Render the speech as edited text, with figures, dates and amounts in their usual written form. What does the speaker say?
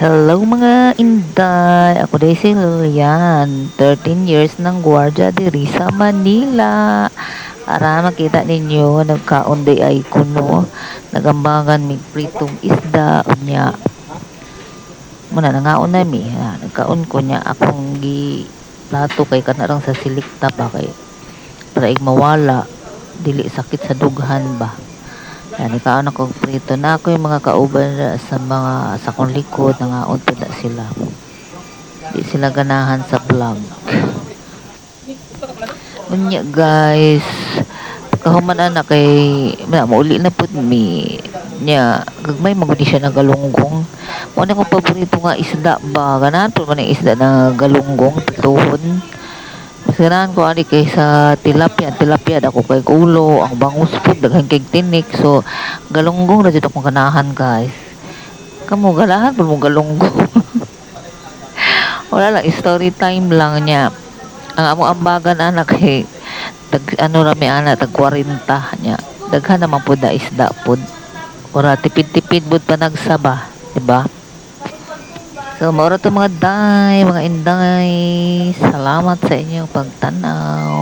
Hello mga inday, ako day si Lilian, 13 years ng gwardiya diri sa Manila. Para makita ninyo, nagkaon day ay kuno, nagambangan mig pritong isda, unya. Muna nangaon na mi, nagkaon ko niya akong gi plato kay kanarang sa silikta ba kay para mawala, dili sakit sa dughan ba. Yan, ikaw na kong prito na ako yung mga kauban sa mga sa kong likod, nangaon po na sila. Di sila ganahan sa vlog. Unya guys, pagkahuman na kay, mauli na po mi nya gagmay magudi siya na galunggong. Mo na kong paborito nga isda ba, ganahan po man yung isda na galunggong, pituhon. Sirahan ko ani kay sa tilapia ako kay ulo, ang bangus po daghan kay tinik. So galunggong ra jud akong ganahan guys. Kamo ganahan po mo galunggong. Wala lang story time lang niya. Ang amo ambagan anak kay ano rami ana tag 40 nya. Daghan naman pud na isda pud. Ora tipid-tipid bud pa nagsaba, di ba? So, maura to mga day, mga inday. Salamat sa inyong pagtanaw.